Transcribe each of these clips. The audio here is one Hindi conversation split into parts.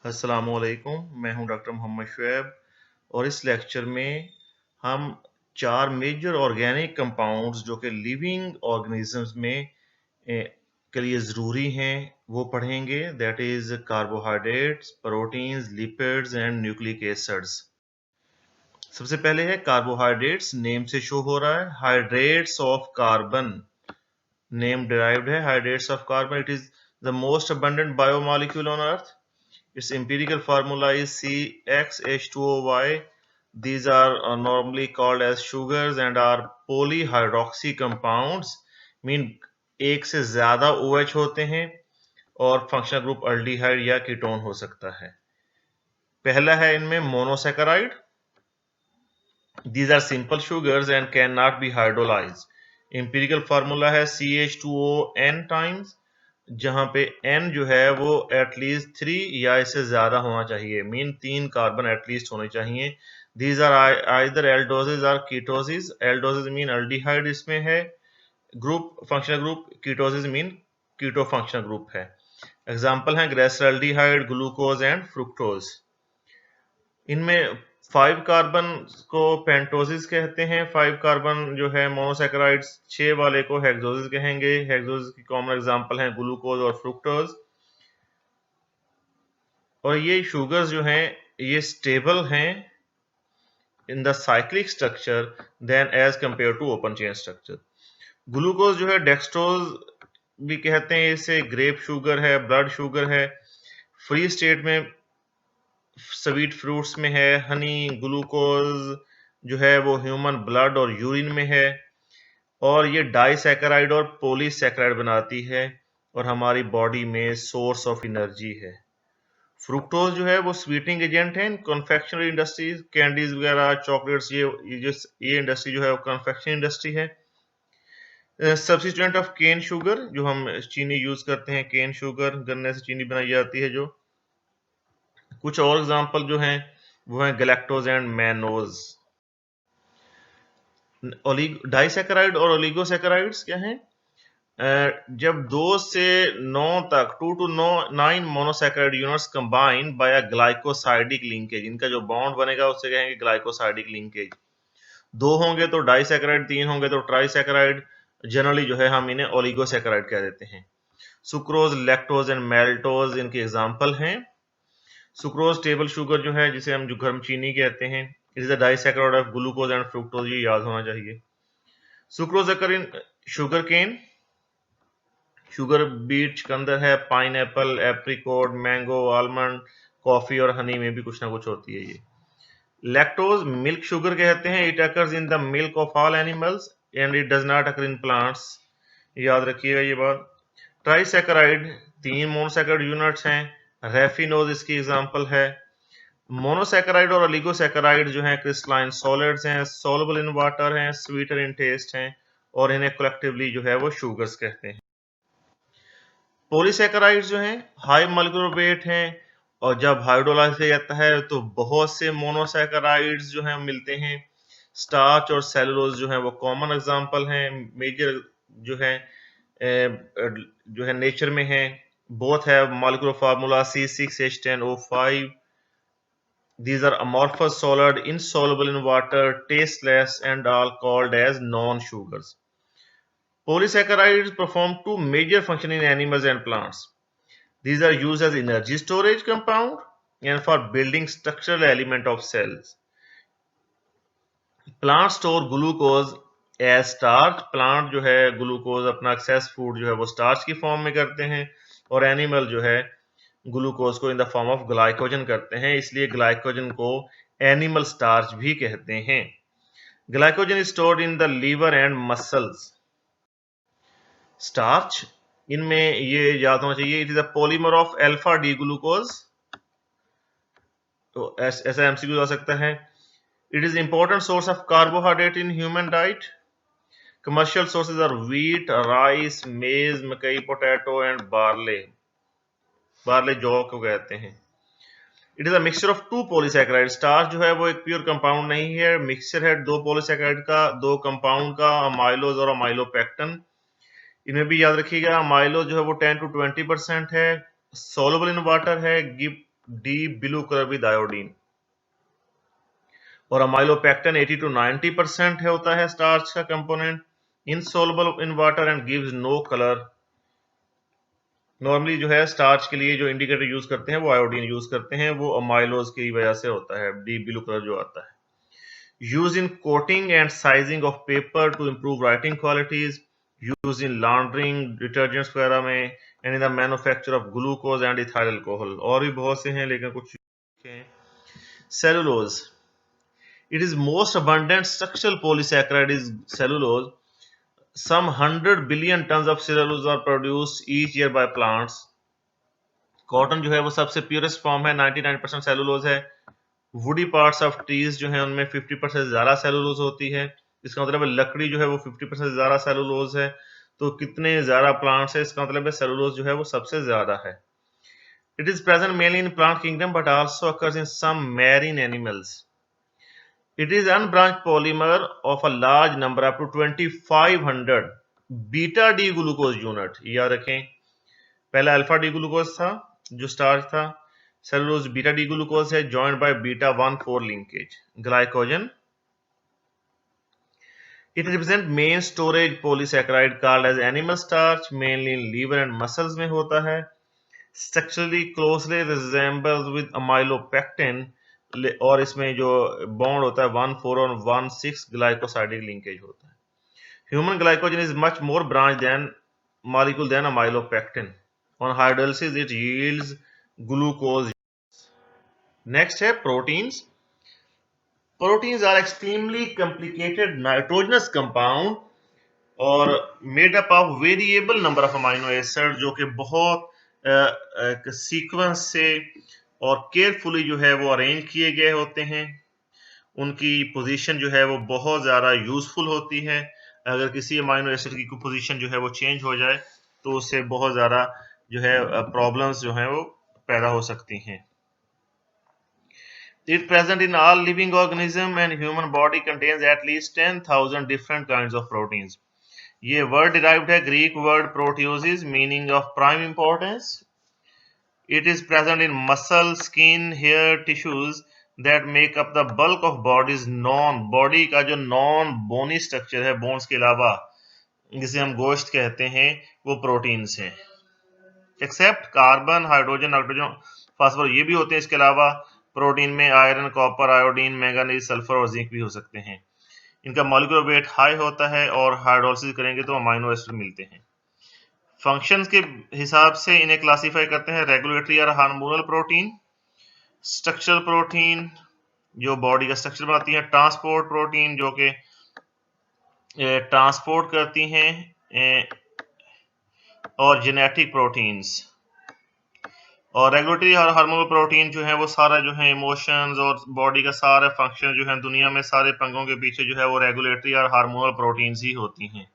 अस्सलामुअलैकुम, मैं हूं डॉक्टर मोहम्मद शुएब और इस लेक्चर में हम 4 मेजर ऑर्गेनिक कंपाउंड्स जो कि लिविंग ऑर्गेनिजम्स में के लिए ज़रूरी हैं वो पढ़ेंगे। That is carbohydrates, proteins, lipids and nucleic acids. सबसे पहले है कार्बोहाइड्रेट्स। नेम से शो हो रहा है hydrates of carbon. Name derived है hydrates of carbon. It is the most abundant biomolecule on earth. Its empirical formula is CxH2OY. These are normally called as sugars and are polyhydroxy compounds. Mean एक से ज्यादा OH होते हैं और फंक्शनल ग्रुप अल्डिहाइड या कीटोन हो सकता है। पहला है इनमें monosaccharide. These are simple sugars and cannot be hydrolyzed. Empirical formula है CH2ON times, जहां पे N जो है वो एटलीस्ट 3 या इससे ज्यादा होना चाहिए। मीन 3 कार्बन एटलीस्ट होने चाहिए। These are either aldoses or ketoses. Aldoses mean aldehyde इसमें है group, functional group. Ketosis mean keto functional group है। एग्जाम्पल है ग्रेसरल्डिहाइड, ग्लूकोज एंड फ्रुक्टोज। इनमें 5 कार्बन को पेंटोसिस कहते हैं। 5 कार्बन जो है मोनोसैकेराइड्स, 6 वाले को हेक्सोसिस कहेंगे। हेक्सोसिस की कॉमन एग्जांपल हैं ग्लूकोज और फ्रुक्टोज। और ये शुगर्स जो हैं ये स्टेबल हैं in the cyclic structure then as compare to open chain structure. Glucose जो है डेक्सट्रोज भी कहते हैं इसे। ग्रेप शुगर है, ब्लड शुगर है। फ्री स्टेट में स्वीट फ्रूट्स में है। हनी, ग्लूकोज जो है वो ह्यूमन ब्लड और यूरिन में है। और ये डाइसैकेराइड और पॉलीसैकेराइड बनाती है और हमारी बॉडी में सोर्स ऑफ एनर्जी है। फ्रुक्टोज जो है वो स्वीटनिंग एजेंट है। कन्फेक्शनरी इंडस्ट्रीज, कैंडीज वगैरह, चॉकलेट्स, ये इंडस्ट्री जो है वो कन्फेक्शन इंडस्ट्री है। सब्स्टिट्यूएंट ऑफ केन शुगर, जो हम चीनी यूज करते हैं, केन शुगर, गन्ने से चीनी बनाई जाती है जो। कुछ और एग्जांपल जो हैं वो हैं गैलेक्टोज एंड मैनोज। डाइसैकेराइड और ओलिगोसैकेराइड्स क्या हैं? जब 2 से 9 तक 2 to 9 monosaccharide units combine by a glycosidic linkage, इनका जो बॉन्ड बनेगा उससे कहेंगे ग्लाइकोसाइडिक लिंकेज। 2 होंगे तो डाइसैकेराइड, 3 होंगे तो ट्राइसैकेराइड। जनरली जो है हम इन्हें ओलिगोसैकेराइड कह देते हैं। सुक्रोज, लैक्टोज एंड मैल्टोज इनके एग्जांपल हैं। सुक्रोज टेबल शुगर जो है, जिसे हम जो घर में चीनी कहते हैं, it is a disaccharide of glucose and fructose, ये याद होना चाहिए। Sucrose occur in sugar cane, sugar beet, चुकंदर है, pineapple, apricot, mango, almond, coffee और हनी में भी कुछ ना कुछ होती है ये। लैक्टोज मिल्क शुगर कहते हैं। It occurs in the milk of all animals and it does not occur in plants, याद रखिएगा ये बात। ट्राइसैकेराइड 3 मोनोसैकेराइड यूनिट्स हैं। रेफिनोज इसकी एग्जांपल है। मोनोसैकेराइड और ओलिगोसैकेराइड जो हैं क्रिस्टलाइन सॉलिड्स हैं, सॉल्युबल इन वाटर हैं, स्वीटर इन टेस्ट हैं और इन्हें कलेक्टिवली जो है वो शुगर्स कहते हैं। पॉलीसैकेराइड्स जो हैं हाई मॉलिक्यूलर वेट हैं और जब हाइड्रोलाइज किया जाता है तो बहुत से मोनोसैकेराइड्स जो हैं मिलते हैं। स्टार्च और सेलुलोज जो है वो कॉमन एग्जांपल हैं। मेजर जो है नेचर में है। बोथ है molecular formula C6H10O5. These are amorphous solid, insoluble in water, tasteless and all called as non-sugars. Polysaccharides perform 2 major functions in animals and plants. These are used as energy storage compound and for building structural element of cells. Plants store glucose as starch. Plant जो है ग्लूकोज अपना एक्सेस फूड जो है वो स्टार्च की फॉर्म में करते हैं और एनिमल जो है ग्लूकोज को in the form of glycogen करते हैं, इसलिए ग्लाइकोजन को एनिमल स्टार्च भी कहते हैं। Glycogen is stored in the liver and muscles. Starch, इनमें ये याद होना चाहिए, it is a polymer of alpha D glucose. तो ऐसा एमसीक्यू आ सकता है। It is important source of carbohydrate in human diet. Commercial sources are wheat, rice, maize, मकई, पोटैटो एंड बार्ले। बार्ले जौ को कहते हैं। It is a mixture of 2 polysaccharide. Starch जो है वो एक प्योर कंपाउंड नहीं है, मिक्सचर है 2 पॉलीसैकेराइड का, 2 कंपाउंड का, अमाइलोज और अमाइलोपेक्टिन। इनमें भी याद रखिएगा अमाइलोज जो है वो 10 to 20% है, सोलुबल इन वाटर है, give the blue colour with iodine. और अमाइलोपेक्टिन 80 to 90% होता है स्टार्च का component, insoluble in water and gives no colour. Normally जो है स्टार्च के लिए जो इंडिकेटर यूज करते हैं वो आयोडीन यूज करते हैं, वो अमाइलोज की वजह से होता है डी ब्लू कलर जो आता है। Use in coating and sizing of paper two improve writing qualities, use in laundering detergents वगैरह में, and in the manufacture of glucose and ethyl alcohol. और भी बहुत से हैं लेकिन कुछ cellulose. It is most abundant structural polysaccharide is cellulose. Some 100 billion tons of cellulose are produced each year by plants. Cotton जो है वो सबसे प्योरेस्ट फॉर्म है, 99% सेलुलोज है। वुडी पार्ट्स ऑफ ट्रीज जो है उनमें 50% ज्यादा सेलुलोज होती है। इसका मतलब है लकड़ी जो है वो 50% ज्यादा सेलुलोज है। तो कितने ज्यादा प्लांट्स है, इसका मतलब है सेलुलोज जो है वो सबसे ज्यादा है। It is present mainly in plant kingdom but also occurs in some marine animals. It is unbranched polymer of a large number up to 2500 beta D glucose unit. याद रखें, पहला अल्फा डी ग्लूकोज था जो स्टार्च था, सेलुलोज बीटा डी ग्लूकोज है joined by beta 1,4 linkage glycogen. It represents main storage polysaccharide called as animal starch, mainly in liver and muscles में होता है। Structurally closely resembles with amylopectin, और इसमें जो बॉन्ड होता है 1,4 और 1,6 ग्लाइकोसाइडिक लिंकेज होता है। Human glycogen is much more branch than molecule than amylopectin. On hydrolysis it yields glucose. Next है proteins. Proteins are extremely complicated nitrogenous compound और made up of variable number of amino acid, जो कि बहुत सीक्वेंस से और केयरफुली जो है वो अरेंज किए गए होते हैं। उनकी पोजीशन जो है वो बहुत ज़्यादा यूजफुल होती है। अगर किसी अमाइनो एसिड की पोजीशन जो है वो चेंज हो जाए तो उससे बहुत ज़्यादा जो है प्रॉब्लम्स जो हैं वो पैदा हो सकती हैं। It present in all living organism and human body contains at least 10,000 different kinds of proteins. ये वर्ड डिराइव्ड है Greek word proteiosis meaning of prime importance. It is present in muscle, skin, hair, tissues that make up the bulk of body's body का जो नॉन बोनी स्ट्रक्चर है, बोन्स के अलावा, जिसे हम गोश्त कहते हैं, वो प्रोटीन्स हैं। Except carbon, hydrogen, nitrogen, phosphorus ये भी होते हैं। इसके अलावा प्रोटीन में iron, copper, iodine, manganese, sulphur और जिंक भी हो सकते हैं। इनका मॉलिक्यूलर वेट हाई होता है और हाइड्रोलिसिस करेंगे तो अमाइनो एसिड मिलते हैं। फंक्शंस के हिसाब से इन्हें क्लासिफाई करते हैं रेगुलेटरी और हार्मोनल प्रोटीन, स्ट्रक्चरल प्रोटीन जो बॉडी का स्ट्रक्चर बनाती है, ट्रांसपोर्ट प्रोटीन जो कि ट्रांसपोर्ट करती हैं, और जेनेटिक प्रोटीन्स। और रेगुलेटरी और हार्मोनल प्रोटीन जो है वो सारा जो है इमोशंस और बॉडी का सारा फंक्शन जो है दुनिया में सारे पंगों के पीछे जो है वो रेगुलेटरी और हार्मोनल प्रोटीन्स ही होती हैं।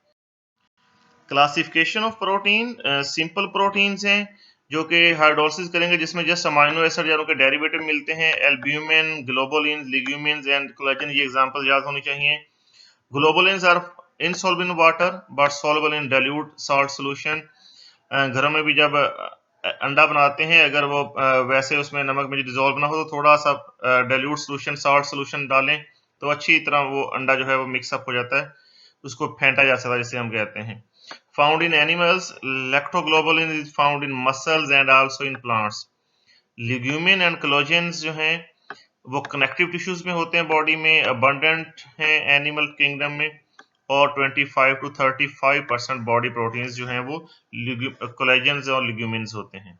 Classification of protein, simple proteins हैं जो कि हाइड्रोलिसिस करेंगे जिसमें जस्ट अमाइनो एसिड या उनके डेरिवेटिव मिलते हैं। Albumin, globulin, legumins and collagen, ये एग्जांपल याद होनी चाहिए। Globulins are insoluble in water but soluble in dilute salt solution. घरों में भी जब अंडा बनाते हैं, अगर वो वैसे उसमें नमक में डिजोल्व ना हो तो थोड़ा सा डाइल्यूट सॉल्यूशन, सॉल्ट सॉल्यूशन डालें तो अच्छी तरह वो अंडा जो है वो मिक्सअप हो जाता है, उसको फेंटा जा सकता है जिसे हम कहते हैं। Found in animals, lactoglobulin is found in muscles and also in plants. Legumin and collagens जो हैं वो कनेक्टिव टिश्यूज में होते हैं बॉडी में, अबंडेंट हैं एनिमल किंगडम में, और 25 to 35% बॉडी प्रोटीन्स जो हैं वो कोलेजेंस और लिग्यूमिन्स होते हैं।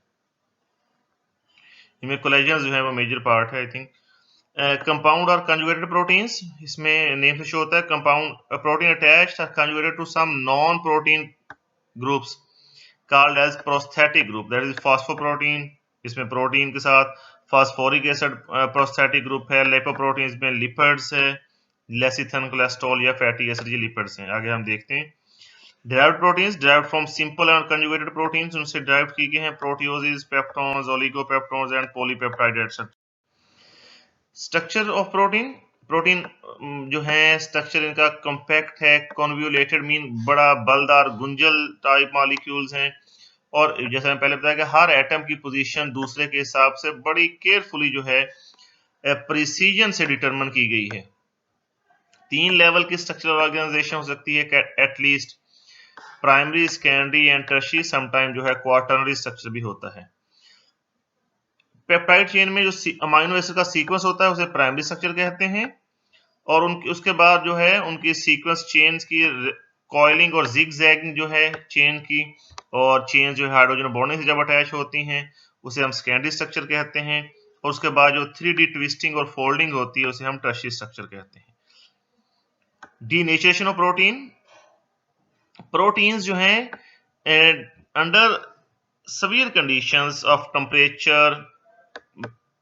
इनमें कोलेजेंस जो है वो मेजर पार्ट है आई थिंक। कंपाउंड और कंजुगेटेड प्रोटीन्स, इसमें नेम से शो होता है कंपाउंड प्रोटीन अटैच्ड और conjugated to some non protein groups called as prosthetic group, that is phosphoprotein, इसमें प्रोटीन के साथ फास्फोरिक एसिड प्रोस्थेटिक ग्रुप है। लिपोप्रोटीन्स में लिपिड्स है, लेसिथन, कोलेस्ट्रॉल या फैटी एसिड, ये लिपिड्स हैं। आगे हम देखते हैं derived proteins, derived from simple and conjugated proteins, उनसे डिराइव किए गए हैं proteoses, peptones, oligopeptones and polypeptide etcetera. Structure of protein, protein जो है स्ट्रक्चर इनका कॉम्पैक्ट है, कॉन्वोल्यूटेड मीन बड़ा बलदार गुंजल टाइप मॉलिक्यूल्स हैं, और जैसे मैं पहले बताया कि हर एटम की पोजीशन दूसरे के हिसाब से बड़ी केयरफुली जो है प्रिसीजन से डिटरमिन की गई है। 3 लेवल की स्ट्रक्चरल ऑर्गेनाइजेशन हो सकती है at least, primary, secondary and tertiary, sometime जो है क्वार्टरनरी स्ट्रक्चर भी होता है। पेप्टाइड चेन में जो अमाइनो एसिड का सीक्वेंस होता है उसे प्राइमरी स्ट्रक्चर कहते हैं, और उसके बाद जो है उनकी सीक्वेंस चेन्स की कॉइलिंग और जिगजैगिंग जो है चेन की, और चेन जो है हाइड्रोजन बॉन्डिंग से जब अटैच होती हैं उसे हम सेकेंडरी स्ट्रक्चर कहते हैं, और उसके बाद जो 3D ट्विस्टिंग और फोल्डिंग होती है उसे हम टर्शियरी स्ट्रक्चर कहते हैं। डीनेचरेशन ऑफ प्रोटीन्स जो है under severe conditions of temperature,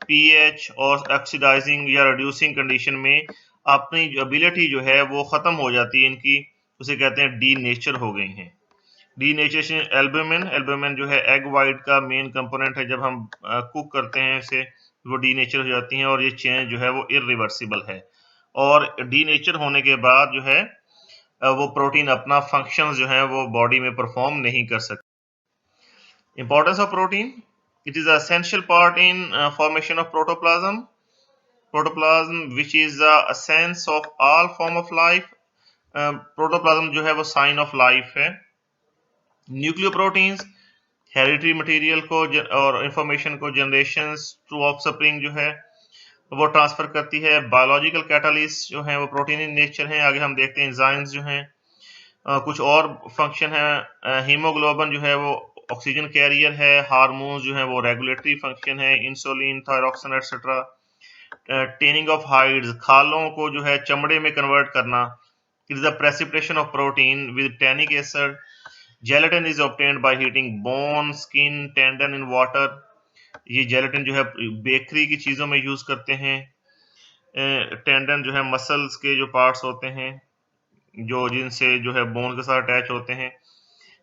pH और ऑक्सीडाइजिंग या रिड्यूसिंग कंडीशन में अपनी जो एबिलिटी जो है वो खत्म हो जाती है इनकी, उसे कहते हैं डीनेचर हो गई हैं। डीनेचरेशन एल्बुमिन जो है एग वाइट का मेन कंपोनेंट है, जब हम कुक करते हैं इसे वो डीनेचर हो जाती हैं, और ये चेंज जो है वो इरिवर्सिबल है, और डीनेचर होने के बाद जो है वो प्रोटीन अपना फंक्शन जो है वो बॉडी में परफॉर्म नहीं कर सकते। Importance of protein: it is an essential part in formation of protoplasm, which is the essence of all form of life. Protoplasm जो है वो साइन ऑफ लाइफ है। न्यूक्लियोप्रोटीन्स हेरिडिटरी मटेरियल को और इंफॉर्मेशन को जनरेशंस थ्रू ऑफस्प्रिंग जो है वो ट्रांसफर करती है। बायोलॉजिकल कैटालिस्ट जो है वो प्रोटीन इन नेचर हैं। आगे हम देखते हैं एंजाइम्स जो हैं, कुछ और फंक्शन है। हीमोग्लोबिन जो है वो ऑक्सीजन कैरियर है। हार्मोन्स जो है वो रेगुलेटरी फंक्शन है, insulin, thyroxine etcetera. Tanning of hides, खालों को जो है चमड़े में कन्वर्ट करना। It is the precipitation of protein with tannic acid. Gelatin is obtained by heating bone, skin, tendon in water. ये जेलेटिन जो है बेकरी की चीजों में यूज करते हैं। टेंडन जो है मसल्स के जो पार्ट्स होते हैं जो जिनसे जो है बोन के साथ अटैच होते हैं।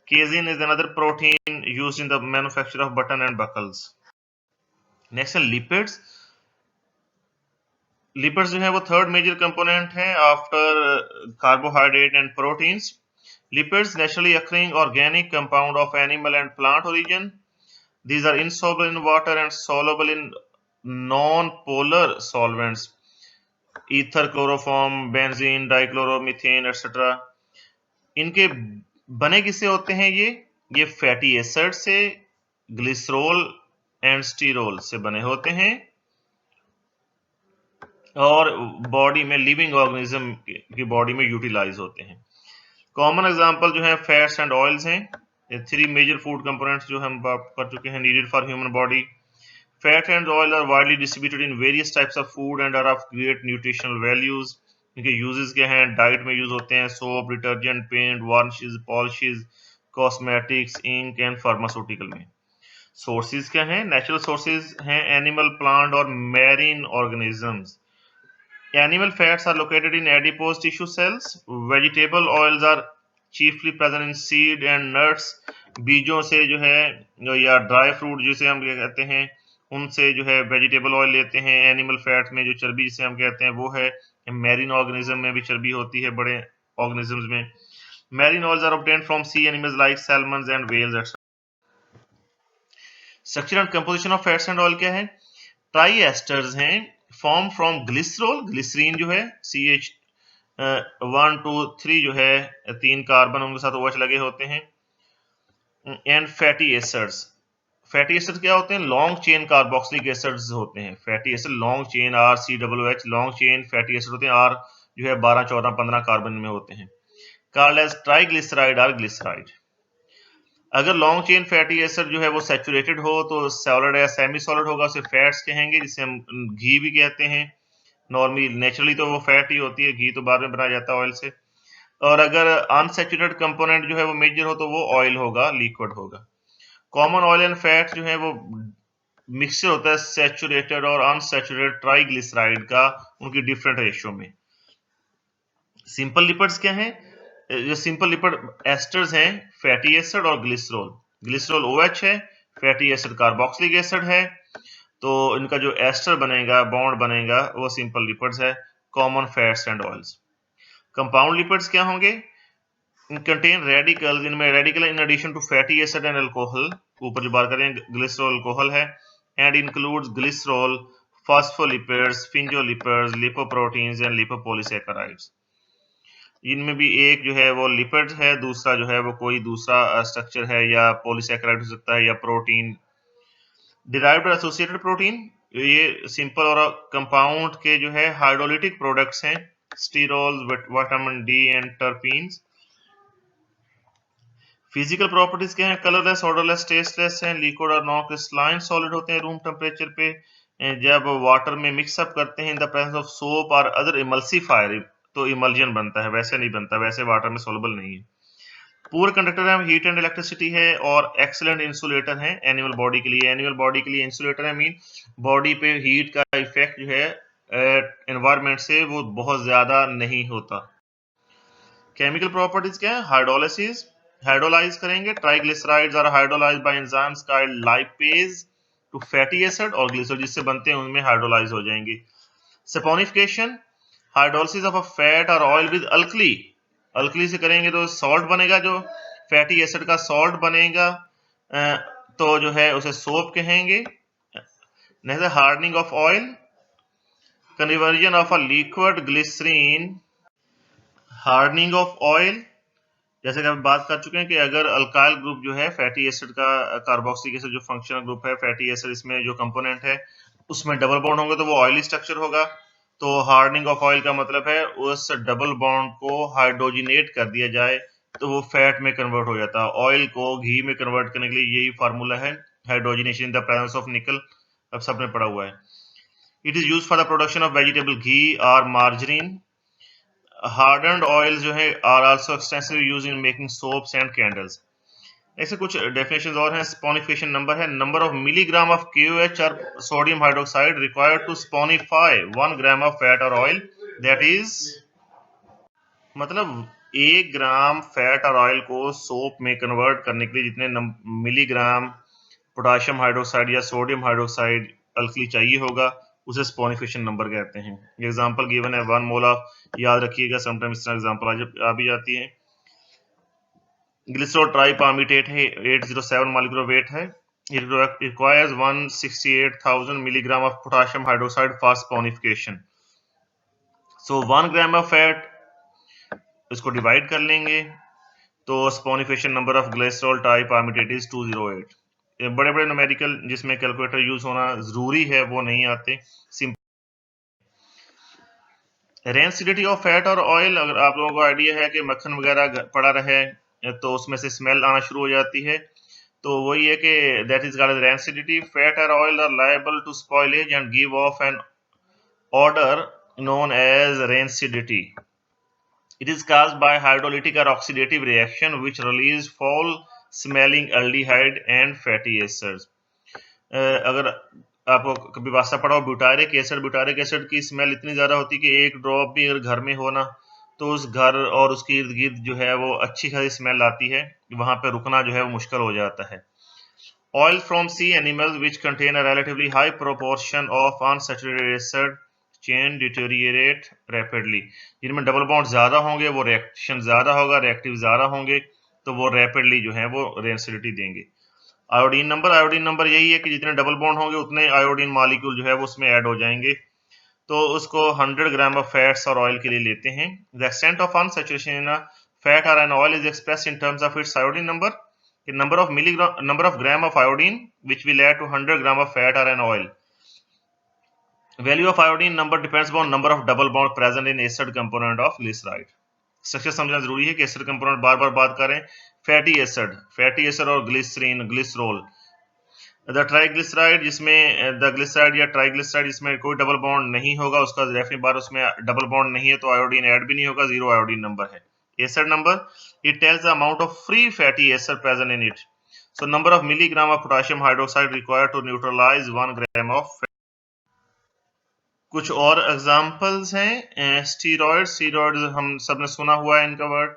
Casein is another protein used in the manufacture off button and buckles. Next है लिपिड्स। लिपिड्स जो है वो थर्ड मेजर कंपोनेंट है after carbohydrate and proteins. Lipids naturally occurring organic compound of animal and plant origin. These are insoluble in water and soluble in non-polar solvents, ether, chloroform, benzene, dichloromethane, etc. इनके बने किससे होते हैं? ये फैटी एसिड से, ग्लिसरॉल एंड स्टीरोल से बने होते हैं, और बॉडी में लिविंग ऑर्गेनिज्म की बॉडी में यूटिलाइज होते हैं। कॉमन एग्जांपल जो है फैट्स एंड ऑयल्स हैं। 3 मेजर फूड कंपोनेंट्स जो हम बात कर चुके हैं needed for human body. Fat and oil are widely distributed in various types of food and are of great nutritional values. इनके यूजेस क्या हैं? डाइट में यूज होते हैं, soap, detergent, paint, varnishes, polishes, cosmetics, ink and pharmaceutical में। सोर्सेज क्या हैं? नेचुरल सोर्सेज हैं एनिमल, प्लांट और marine organisms. Animal fats are located in adipose tissue cells. Vegetable oils are chiefly present in seed and nuts. बीजों से जो है या ड्राई फ्रूट जिसे हम कहते हैं उनसे जो है वेजिटेबल ऑयल लेते हैं। एनिमल फैट में जो चर्बी जिसे हम कहते हैं वो है। मैरीन ऑर्गेनिज्म में भी चर्बी होती है, बड़े ऑर्गेनिजम्स में। Marine oils are obtained from sea animals like salmons and whales etcetera. Structure and composition of fats and oil क्या है? ट्राई एस्टर्स हैं, फॉर्म फ्रॉम ग्लिसरॉल, ग्लिसरीन जो है CH1 2 3 जो है 3 कार्बन उनके साथ OH लगे होते हैं। And fatty acids. Fatty acid क्या होते हैं? लॉन्ग चेन कार्बोक्सिलिक एसिड्स होते हैं। Fatty acid long chain RCOOH long chain fatty acid होते हैं। R जो है 12 14 15 कार्बन में होते हैं। कॉल्ड एज ट्राइग्लिसराइड और ग्लिसराइड। अगर लॉन्ग चेन फैटी एसिड जो है वो सैचुरेटेड हो तो सॉलिड या सेमी सॉलिड होगा, उसे फैट्स कहेंगे, जिसे हम घी भी कहते हैं। नॉर्मली नेचुरली तो वो फैट ही होती है, घी तो बाद में बनाया जाता है ऑयल से। और अगर अनसैचुरेटेड कंपोनेंट जो है वो मेजर हो तो वो ऑयल होगा, लिक्विड होगा। कॉमन ऑयल एंड फैट जो है वो मिक्सचर होता है सैचुरेटेड और अनसैचुरेटेड ट्राइग्लिसराइड का, उनकी डिफरेंट रेशियो में। सिंपल लिपिड्स क्या है? जो सिंपल लिपिड एस्टर्स हैं फैटी एसिड और ग्लिसरॉल। ग्लिसरॉल OH है, फैटी एसिड कार्बोक्सिलिक एसिड है, तो इनका जो एस्टर बनेगा, बॉन्ड बनेगा, वो सिंपल लिपिड्स है। Common fats and oils. Compound lipids क्या होंगे? कंटेन रेडिकल, इनमें radical in addition to fatty acid and alcohol, ऊपर जो बात करें ग्लिसरॉल अल्कोहल है, and includes glycerol, phospholipids, फिंगोलिपिड्स, lipoproteins and lipopolysaccharides. इनमें भी एक जो है वो लिपिड है, दूसरा जो है वो कोई दूसरा स्ट्रक्चर है, या पॉलीसैकेराइड हो सकता है या प्रोटीन। डिराइव्ड और एसोसिएटेड प्रोटीन, ये सिंपल और कंपाउंड के जो है हाइड्रोलिटिक प्रोडक्ट्स हैं, sterols, vitamin D and terpenes. Physical properties क्या है? कलरलेस, ऑर्डरलेस, टेस्टलेस हैं, लिक्विड और नॉन क्रिस्टलाइन सॉलिड होते हैं रूम टेम्परेचर पे। जब वाटर में मिक्सअप करते हैं in the presence of soap और अदर इमल्सिफायर तो इमल्जन बनता है, वैसे नहीं बनता, वैसे वाटर में सोलबल नहीं है। पूर कंडक्टर है, हीट एंड इलेक्ट्रिसिटी है, और एक्सीलेंट इंसुलेटर है एनिमल बॉडी के लिए। एनिमल बॉडी के लिए इंसुलेटर है, मीन बॉडी पे हीट का इफेक्ट जो है एनवायरमेंट से वो बहुत ज्यादा नहीं होता। केमिकल प्रॉपर्टीज क्या है? हाइड्रोलिसिस, हाइड्रोलाइज करेंगे, triglycerides are hydrolysed by enzymes called lipase to fatty acid और ग्लिसरॉल, जिससे बनते हैं उनमें हाइड्रोलाइज हो जाएंगे। Saponification, hydrolysis of a fat और ऑयल विद अल्कली, अल्कली से करेंगे तो सॉल्ट बनेगा, जो फैटी एसिड का सॉल्ट बनेगा, तो जो है उसे सोप कहेंगे। Next, hardening of oil, conversion of a liquid glycerine, hardening of oil, जैसे कि हम बात कर चुके हैं कि अगर अल्काइल ग्रुप जो है फैटी एसिड का, कार्बोक्सिलिक एसिड जो फंक्शनल ग्रुप है, फैटी एसिड इसमें जो कंपोनेंट है उसमें डबल बॉन्ड होंगे तो वो ऑयली स्ट्रक्चर होगा। तो हार्डनिंग ऑफ ऑयल का मतलब है उस डबल बॉन्ड को हाइड्रोजिनेट कर दिया जाए तो वो फैट में कन्वर्ट हो जाता है। ऑयल को घी में कन्वर्ट करने के लिए यही फार्मूला है, hydrogenation in the presence of nickel, अब सबने पढ़ा हुआ है। It is used for the production of vegetable ghee और मार्जरीन। हार्डन्ड ऑयल्स जो है are also extensively used in making soaps and candles. ऐसे कुछ डेफिनेशंस और हैं। स्पोनिफिकेशन नंबर है, number of milligram of KOH और sodium hydroxide required to saponify 1 gram of fat और ऑयल, दैट इज, मतलब 1 ग्राम फैट और ऑयल को सोप में कन्वर्ट करने के लिए जितने मिलीग्राम पोटाशियम हाइड्रोक्साइड या सोडियम हाइड्रोक्साइड अल्कली चाहिए होगा उसे स्पोनिफिकेशन नंबर कहते हैं। एग्जांपल गिवन है 1 मोल ऑफ, याद रखिएगा समटाइम इस तरह एग्जांपल आ भी जाती है। ग्लिसरॉल ट्राइपामिटेट है, 807 मॉलिक्यूलर वेट है। It requires 168,000 milligram of potassium hydroxide for sponification. So 1 gram of fat, इसको डिवाइड कर लेंगे तो saponification number of glycerol tripalmitate is 208। बड़े बड़े न्यूमेरिकल जिसमें कैलकुलेटर यूज होना जरूरी है वो नहीं आते। रेंसिडिटी ऑफ फैट और ऑयल, अगर आप लोगों को आइडिया है कि मक्खन वगैरह पड़ा रहे तो उसमें से स्मेल आना शुरू हो जाती है, तो वही है कि that is called rancidity. Fat और oil are liable to spoilage and give off an order known as rancidity. It is caused by hydrolytic or oxidative reaction which release foul smelling aldehyde and fatty acids. अगर आपको कभी वास्ता पड़ा हो ब्यूटारिक एसिड की स्मेल इतनी ज्यादा होती है कि एक ड्रॉप भी अगर घर में हो ना तो उस घर और उसके इर्द गिर्द जो है वो अच्छी खासी स्मेल आती है, वहां पे रुकना जो है वो मुश्किल हो जाता है। Oil from sea animals which contain a relatively high proportion of unsaturated acid chain deteriorate rapidly, जिनमें डबल बॉन्ड ज्यादा होंगे वो रिएक्शन ज्यादा होगा, रिएक्टिव ज्यादा होंगे तो वो रैपिडली जो है वो रेंसिडिटी देंगे। आयोडीन नंबर यही है कि जितने डबल बॉन्ड होंगे उतने आयोडीन मॉलिक्यूल जो है वो उसमें ऐड हो जाएंगे, तो उसको 100 ग्राम ऑफ फैट्स और ऑयल के लिए लेते हैं। The extent of unsaturation in fat और an oil is expressed in terms of its iodine number, number of gram of iodine which will add to 100 gram of fat or an oil. Value of iodine number depends upon number of double bond present in acid component of glyceride. Structure समझना जरूरी है कि एसिड कंपोनेंट बार बार बात करें, फैटी एसिड और ग्लिसरीन ग्लिसरॉल। द ट्राइग्लिसराइड, जिसमें द ग्लिसराइड या ट्राइग्लिसराइड जिसमें कोई डबल बॉन्ड नहीं होगा, उसका डेफिनेट बार उसमें डबल बॉन्ड नहीं है तो आयोडीन ऐड भी नहीं होगा, 0 आयोडीन नंबर है। Acid number, it tells the amount of free fatty acid present in it. So number of milligram of potassium hydroxide required to neutralize 1 gram of fat. कुछ और एग्जांपल्स हैं। स्टीरॉइड्स हम सबने सुना हुआ है इनका वर्ड।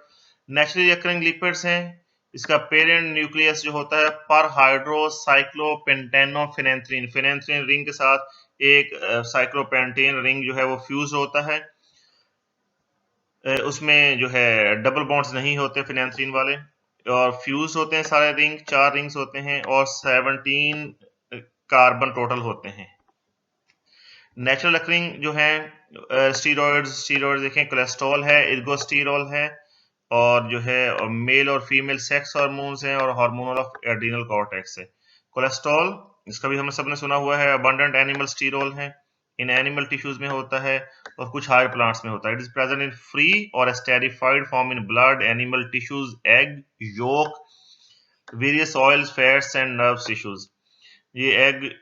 नेचुरली अकरिंग लिपिड्स हैं, इसका पेरेंट न्यूक्लियस जो होता है पर हाइड्रोसाइक्लोपेंटेनोफिनेंथ्रीन, फिनेंथ्रीन रिंग के साथ एक साइक्लोपेंटेन रिंग जो है वो फ्यूज होता है। उसमें जो है डबल बॉन्ड्स नहीं होते फिनांथ्रीन वाले, और फ्यूज होते हैं सारे रिंग, 4 रिंग्स होते हैं और 17 कार्बन टोटल होते हैं। नेचुरल अकरिंग जो है स्टीरॉयड्स देखें, कोलेस्ट्रॉल है, इर्गोस्टीरॉल है, और जो है मेल और फीमेल सेक्स हार्मोन्स हैं और हार्मोनल ऑफ एड्रीनल कॉर्टेक्स है। कोलेस्ट्रॉल इसका भी हमने सबने सुना हुआ है, अबंडेंट एनिमल स्टीरोल है, इन एनिमल टिश्यूज में होता है और कुछ हायर प्लांट्स में होता है। It is present in free और esterified form in blood, animal tissues, egg yolk, various oils, fats and nerve tissues. ये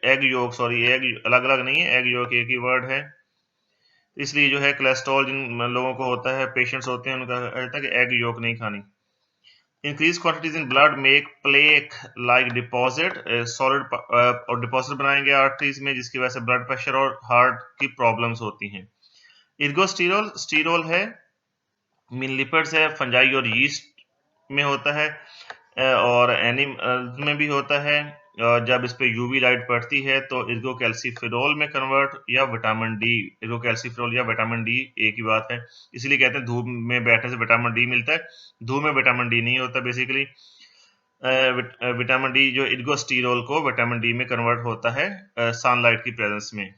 एग योक, सॉरी एग अलग अलग नहीं है, एग योक एक ही वर्ड है। इसलिए जो है कोलेस्ट्रॉल जिन लोगों को होता है, पेशेंट्स होते हैं, उनका कहता है कि एग योक नहीं खानी। Increase quantities in blood make plaque like deposit, solid और डिपॉजिट बनाएंगे आर्टरीज में, जिसकी वजह से ब्लड प्रेशर और हार्ट की प्रॉब्लम्स होती हैं। इर्गोस्टीरोल स्टीरोल है, मीन लिपिड्स है, फंजाई और यीस्ट में होता है, और एनिमल में भी होता है। जब इस पे यूवी लाइट पड़ती है तो इर्गोकैल्सिफेरॉल में कन्वर्ट या विटामिन डी, इर्गोकैल्सिफेरॉल या विटामिन डी एक ही बात है, इसलिए कहते हैं धूप में बैठने से विटामिन डी मिलता है। धूप में विटामिन डी नहीं होता, बेसिकली विटामिन डी जो इर्गोस्टीरोल को विटामिन डी में कन्वर्ट होता है सनलाइट की प्रेजेंस में,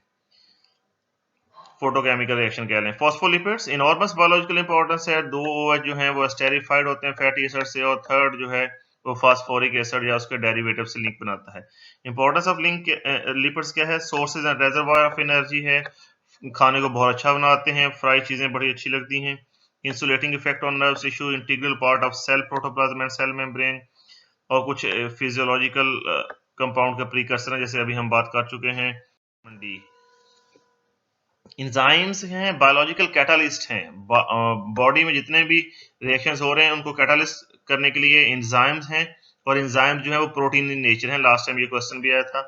फोटोकेमिकल रिएक्शन कह लें। फॉस्फोलिपिड्स इनॉर्मस बायोलॉजिकल इंपॉर्टेंस है, 2 OH जो हैं वो एस्टेरिफाइड होते हैं फैटी एसिड से, और थर्ड जो है वो फास्फोरिक एसिड या उसके डेरिवेटिव से लिंक बनाता है। इंपॉर्टेंस ऑफ लिंक लिपिड्स क्या है? Sources and reservoir of energy है, खाने को बहुत अच्छा बनाते हैं, फ्राई चीजें बड़ी अच्छी लगती हैं। Insulating effect on nerve tissue, integral part of cell protoplasm and cell membrane, और कुछ फिजियोलॉजिकल कंपाउंड का प्रीकर्सर है, जैसे अभी हम बात कर चुके हैं डी। इंजाइम्स हैं बायोलॉजिकल कैटालिस्ट हैं, बॉडी में जितने भी रिएक्शंस हो रहे हैं उनको कैटालिस्ट करने के लिए इंजाइम्स हैं, और इंजाइम्स जो है वो प्रोटीन इन नेचर है। लास्ट टाइम ये क्वेश्चन भी आया था।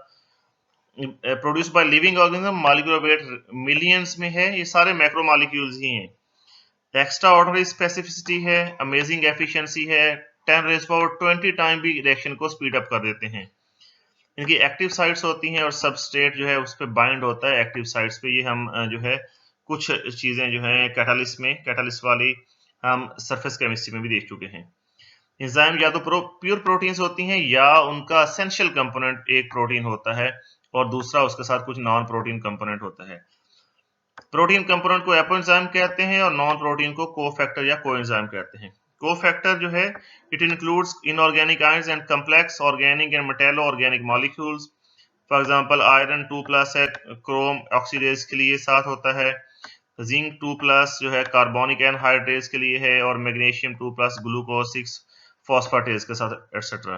Produce by living organism, molecular weight millions में है, ये सारे मैक्रो मॉलिक्यूल्स ही हैं। एक्स्ट्रा ऑर्डिनरी स्पेसिफिसिटी है, अमेजिंग एफिशिएंसी है, 10⁻20 टाइम भी रिएक्शन को स्पीड अप कर देते हैं। इनकी एक्टिव साइट्स होती हैं और सबस्ट्रेट जो है उस पर बाइंड होता है एक्टिव साइट्स पे। ये हम जो है कुछ चीजें जो है कैटालिस्ट वाली हम सरफेस केमिस्ट्री में भी देख चुके हैं। एंजाइम या तो प्योर प्रोटीन्स होती हैं या उनका एसेंशियल कंपोनेंट एक प्रोटीन होता है और दूसरा उसके साथ कुछ नॉन प्रोटीन कंपोनेंट होता है। प्रोटीन कंपोनेंट को एपोएंजाइम कहते हैं और नॉन प्रोटीन को कोफैक्टर या कोएंजाइम कहते हैं। कोफैक्टर जो है it includes inorganic ions and complex organic and metallo organic molecules. For example iron 2+ है, क्रोम ऑक्सीडेज के लिए साथ होता है, जिंक 2+ जो है कार्बोनिक एनहाइड्रेज के लिए है, और मैग्नीशियम 2+ ग्लूकोज 6 फॉस्फेटेज के साथ एटसेट्रा।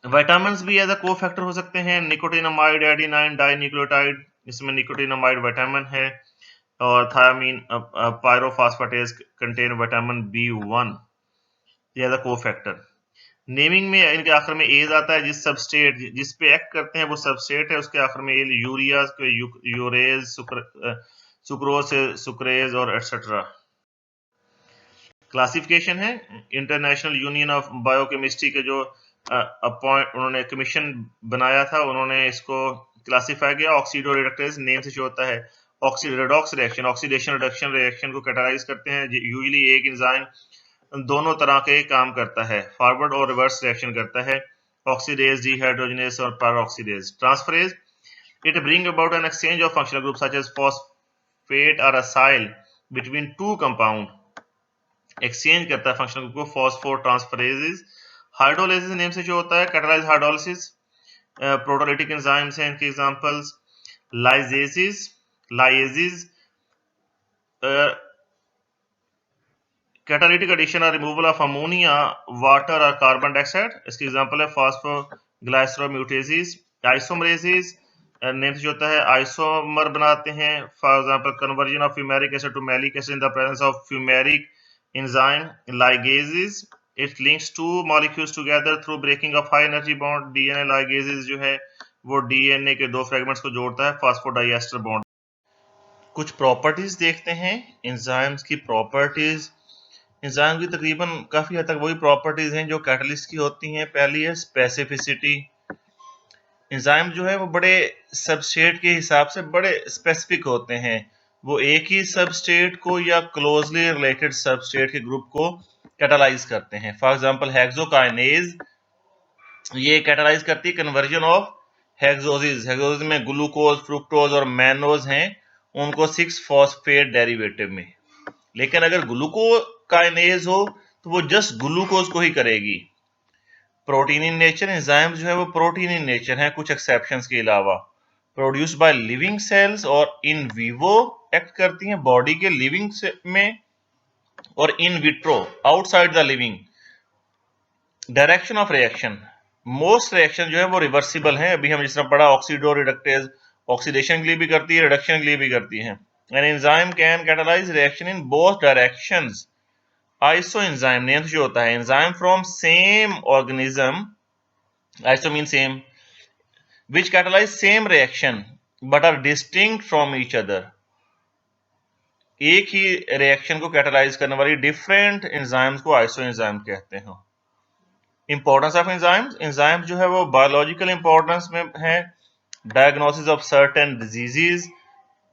विटामिन्स भी एज अ कोफैक्टर हो सकते हैं, निकोटिनामाइड, एडेनाइन डाइन्यूक्लियोटाइड, इसमें निकोटिनामाइड विटामिन है, और thiamine pyrophosphatase contain vitamin B1 as a cofactor. Naming में इनके आखिर में एज आता है, जिस सबस्ट्रेट जिस पे एक्ट करते हैं वो सबस्ट्रेट है, उसके आखिर में यूरिया, यूरेज, सुक्रोज, सुक्रेज और एटसेट्रा। क्लासिफिकेशन है, इंटरनेशनल यूनियन ऑफ बायोकेमिस्ट्री के जो उन्होंने कमीशन बनाया था, उन्होंने इसको क्लासिफाई किया। ऑक्सीडो रिडक्टेज नेम से जो होता है ऑक्सीडेडॉक्स रिएक्शन, ऑक्सीडेशन रिडक्शन रिएक्शन को कैटेगराइज करते हैं। यूजुअली एक एंजाइम दोनों तरह के काम करता है, फॉरवर्ड और रिवर्स रिएक्शन करता है, ऑक्सीडेज, डिहाइड्रोजनेज और peroxidase. Transferase it bring about an exchange of functional group such as phosphate और acyl between two compound, exchange करता है फंक्शनल ग्रुप को। Phospho transferases. हाइड्रोलाइसिस नेम से जो होता है कैटालाइज हाइड्रोलिसिस। प्रोटोलिटिक एंजाइम्स हैं इनके एग्जांपल्स, लाइजेज, कैटालिटिक एडिशन और रिमूवल ऑफ अमोनिया, वाटर और कार्बन डाइऑक्साइड, इसकी एग्जांपल है फॉस्फोग्लाइसरोम्यूटेसिस। आइसोमरेसिस नेम से जो होता है आइसोमर बनाते हैं, for example conversion of fumaric acid to malic acid in the presence of fumaric enzyme. Ligases it links two molecules together through breaking of high energy bond. DNA ligases जो है वो डीएनए के 2 फ्रेगमेंट्स को जोड़ता है, फॉस्फोडाइएस्टर बॉन्ड। कुछ प्रॉपर्टीज देखते हैं एंजाइम्स की। प्रॉपर्टीज एंजाइम की तकरीबन काफी हद तक वही प्रॉपर्टीज हैं जो कैटलिस्ट की होती हैं। पहली है स्पेसिफिसिटी। एंजाइम जो है वो बड़े सबस्ट्रेट के हिसाब से बड़े स्पेसिफिक होते हैं, वो एक ही सबस्टेट को या क्लोजली रिलेटेड सबस्टेट के ग्रुप को कैटालाइज करते हैं। फॉर एग्जांपल हेक्सोकाइनेज, ये कैटालाइज करती है कन्वर्जन ऑफ हेक्सोसिस। हेक्सोसिस में ग्लूकोज, फ्रुक्टोज और मैनोज हैं, उनको 6-फॉस्फेट डेरिवेटिव में। लेकिन अगर ग्लूकोकाइनेज हो तो वो जस्ट ग्लूकोज को ही करेगी। प्रोटीन इन नेचर एंजाइम जो है वो प्रोटीन इन नेचर है, कुछ एक्सेप्शंस के अलावा। प्रोड्यूस बाय लिविंग सेल्स और इन विवो एक्ट करती हैं बॉडी के लिविंग में और in vitro outside the living. Direction of reaction, most reaction जो है वो रिवर्सिबल है। अभी हम जिस तरह पढ़ा ऑक्सीडो रिडक्टेज, ऑक्सीडेशन के लिए भी करती है, रिडक्शन के लिए भी करती है। An enzyme can catalyse reaction in both directions. Iso enzyme name जो होता है enzyme from same organism, iso mean same, which catalyze same reaction but are distinct from each other। एक ही रिएक्शन को कैटालाइज करने वाली डिफरेंट एंजाइम्स को आइसो एंजाइम कहते हैं। इंपॉर्टेंस ऑफ एंजाइम्स, एंजाइम जो है वो बायोलॉजिकल इंपॉर्टेंस में है। Diagnosis of certain diseases,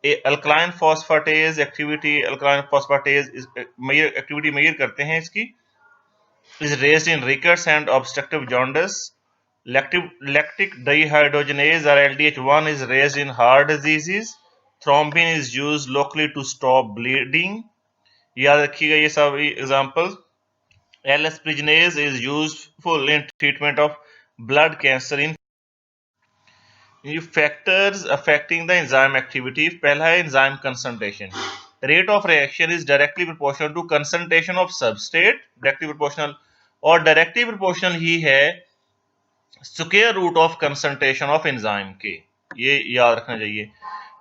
alkaline phosphatase activity, alkaline phosphatase activity measure करते हैं इसकी। is raised in rickets and obstructive jaundice। Lactic dehydrogenase or LDH1 is raised in heart diseases। Thrombin is used locally to stop bleeding। याद रखिएगा ये सब examples. L asparaginase is useful in treatment of blood cancer in factors affecting the enzyme activity। पहला है enzyme concentration। Rate of reaction is directly proportional to concentration of substrate, directly proportional, और डायरेक्टली प्रोपोर्शनल ही है square root of concentration of enzyme के, ये याद रखना चाहिए।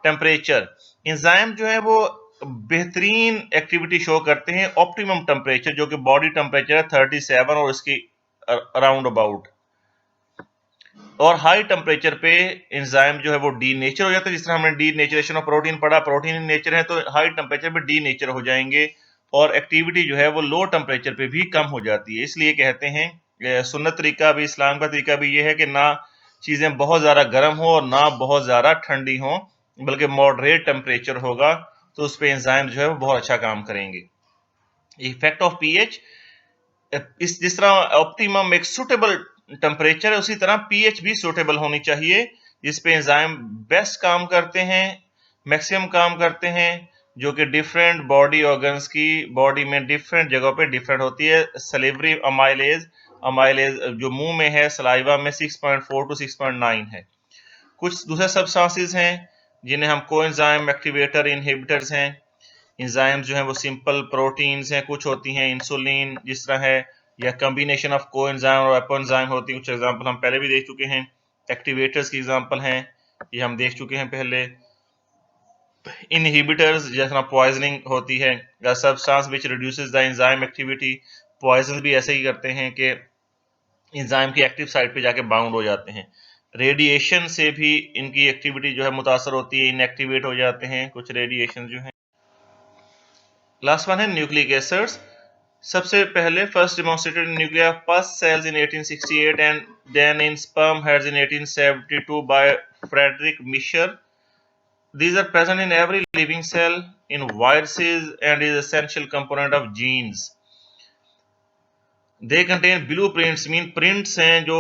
टेम्परेचर, एंजाइम जो है वो बेहतरीन एक्टिविटी शो करते हैं ऑप्टिमम टेम्परेचर, जो कि बॉडी टेम्परेचर है 37 और इसकी अराउंड अबाउट। और हाई टेम्परेचर पे एंजाइम जो है वो डी नेचर हो जाता है। जिस तरह हमने डी नेचरेशन ऑफ प्रोटीन पढ़ा, प्रोटीन इन नेचर है तो हाई टेम्परेचर पे डी नेचर हो जाएंगे और एक्टिविटी जो है वो लो टेम्परेचर पे भी कम हो जाती है। इसलिए कहते हैं सुन्नत तरीका भी, इस्लाम का तरीका भी ये है कि ना चीजें बहुत ज्यादा गर्म हो और ना बहुत ज्यादा ठंडी हो, बल्कि मॉडरेट टेम्परेचर होगा तो उस पर एंजाइम जो है वो बहुत अच्छा काम करेंगे। इफेक्ट ऑफ पीएच, इस जिस तरह ऑप्टिमम एक सुटेबल टेम्परेचर है, उसी तरह पीएच भी सुटेबल होनी चाहिए जिस पे एंजाइम बेस्ट काम करते हैं, मैक्सिमम काम करते हैं, जो कि डिफरेंट बॉडी ऑर्गन्स की बॉडी में डिफरेंट जगहों पे डिफरेंट होती है। सलेवरी अमाइलेज, अमाइलेज जो मुंह में है सलाइवा में 6.4 to 6.9 है। कुछ दूसरे सब्सटेंसेस हैं जिन्हें हम कोएंजाइम एक्टिवेटर इनहिबिटर्स हैं। एंजाइम्स जो हैं वो सिंपल प्रोटीन्स हैं, कुछ होती हैं इंसुलिन जिस तरह है, या कॉम्बिनेशन ऑफ कोएंजाइम और एपोएंजाइम होती है। कुछ एग्जांपल हम पहले भी देख चुके हैं, एक्टिवेटर्स की एग्जांपल हैं, ये हम देख चुके हैं पहले। इनहिबिटर्स जैसा पॉइजनिंग होती है, या substance which reduces the enzyme activity. Poison भी ऐसे ही करते हैं कि एंजाइम की एक्टिव साइट पे जाके बाउंड हो जाते हैं। रेडिएशन से भी इनकी एक्टिविटी जो है मुतासर होती है, इनएक्टिवेट हो जाते हैं कुछ रेडिएशन जो है। लास्ट वन है न्यूक्लिक एसिड्स। सबसे पहले first demonstrated in nuclear pus cells in 1868 and then in sperm heads in 1872 by Frederick Miescher. These are present in every living cell, in viruses, and is essential component of genes। They contain blueprints, mean prints हैं जो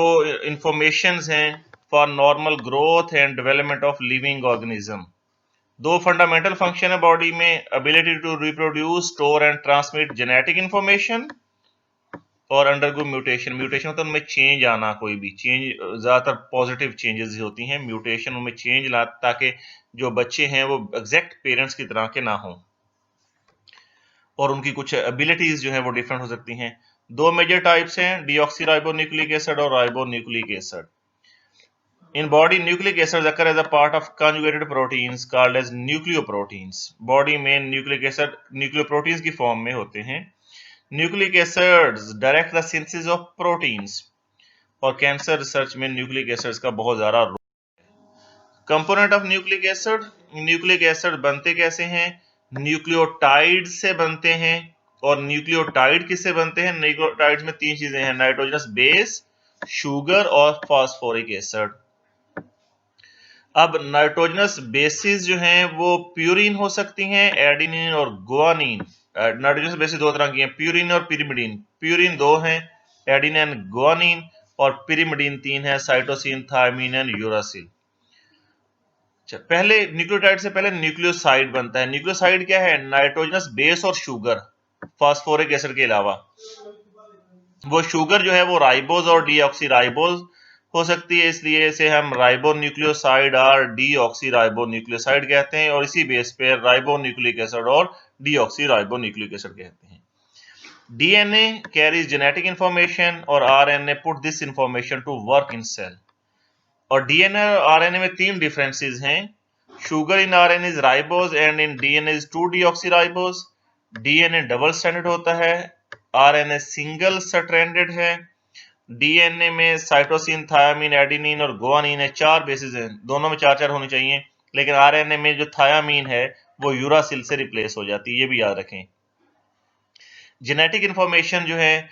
informations हैं for normal growth and development of living organism। दो फंडामेंटल फंक्शन है बॉडी में, ability to reproduce, store and transmit genetic information, और अंडरगो म्यूटेशन। म्यूटेशन होता है उनमें चेंज आना, कोई भी चेंज, ज्यादातर पॉजिटिव चेंजेस होती हैं। म्यूटेशन उनमें चेंज ला ताकि जो बच्चे हैं वो एग्जैक्ट पेरेंट्स की तरह के ना हों, और उनकी कुछ एबिलिटीज जो है वो डिफरेंट हो सकती हैं। दो मेजर टाइप्स हैं, डीऑक्सीराइबोन्यूक्लिक एसिड और ribonucleic acid. In body, nucleic acids occur as a part of conjugated proteins called as nucleoproteins। Body में न्यूक्लिक एसिड न्यूक्लियोप्रोटीन्स की फॉर्म में होते हैं। Nucleic acids direct the synthesis of proteins, और कैंसर रिसर्च में न्यूक्लिक एसिड्स का बहुत ज्यादा role. Component of nucleic acid, nucleic acid बनते कैसे हैं? न्यूक्लियोटाइड से बनते हैं। और न्यूक्लियोटाइड किससे बनते हैं? न्यूक्लियोटाइड्स में तीन चीजें हैं, नाइट्रोजनस बेस, शुगर और फास्फोरिक एसिड। अब नाइट्रोजनस बेसिस जो हैं वो प्यूरिन हो सकती हैं, एडिनिन और गुआनिन। नाइट्रोजनस बेसिस दो तरह की हैं, प्यूरिन और पिरिमिडीन। प्यूरिन 2 हैं, एडिनिन गुआनिन, और पिरिमिडीन 3 है, साइटोसिन, थायमीन एंड यूरासिल। पहले न्यूक्लियोटाइड से पहले न्यूक्लियोसाइड बनता है। न्यूक्लियोसाइड क्या है? नाइट्रोजनस बेस और शुगर, फास्फोरिक एसिड के अलावा। वो शुगर जो है वो राइबोज और डीऑक्सी राइबोज हो सकती है, इसलिए इसे हम राइबो न्यूक्लियोसाइड और डीऑक्सी राइबो न्यूक्लियोसाइड कहते हैं, और इसी बेस पे राइबो न्यूक्लिक एसिड और डीऑक्सी राइबो न्यूक्लिक एसिड कहते हैं। डीएनए कैरीज जेनेटिक इंफॉर्मेशन और RNA put this information to work in cell. और डीएनए और आरएनए में 3 डिफरेंसेस हैं। Sugar in RNA is ribose and in DNA is 2 deoxyribose. DNA double stranded होता है, आरएनए सिंगल स्ट्रैंडेड है। डीएनए में साइटोसिन, थायामीन, एडेनिन और गुआनिन है, 4 बेसिस हैं, दोनों में 4-4 होनी चाहिए। लेकिन आरएनए में जो थायामीन है वो यूरासिल से रिप्लेस हो जाती है, ये भी याद रखें। जेनेटिक इंफॉर्मेशन जो है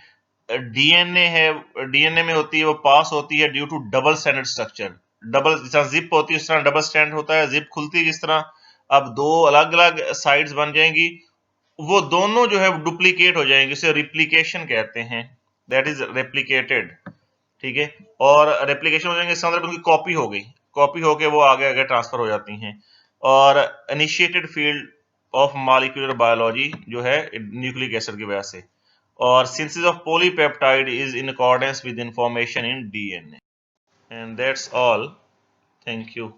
डीएनए है, डीएनए में होती है, वो पास होती है due to double stranded structure. Double, जिस तरह जिप होती है उस तरह डबल स्ट्रैंड होता है। जिप खुलती है किस तरह, अब 2 अलग अलग साइड्स बन जाएंगी, वो दोनों जो है डुप्लीकेट हो जाएंगे, उसे रिप्लीकेशन कहते हैं, दैट इज रेप्लिकेटेड। ठीक है, और रेप्लिकेशन हो जाएंगे, इसका मतलब उनकी कॉपी हो गई, कॉपी होके वो आगे आगे ट्रांसफर हो जाती हैं। और initiated field of molecular biology जो है न्यूक्लिक एसिड की वजह से। और synthesis of polypeptide is in accordance with information in DNA. And that's all, thank you.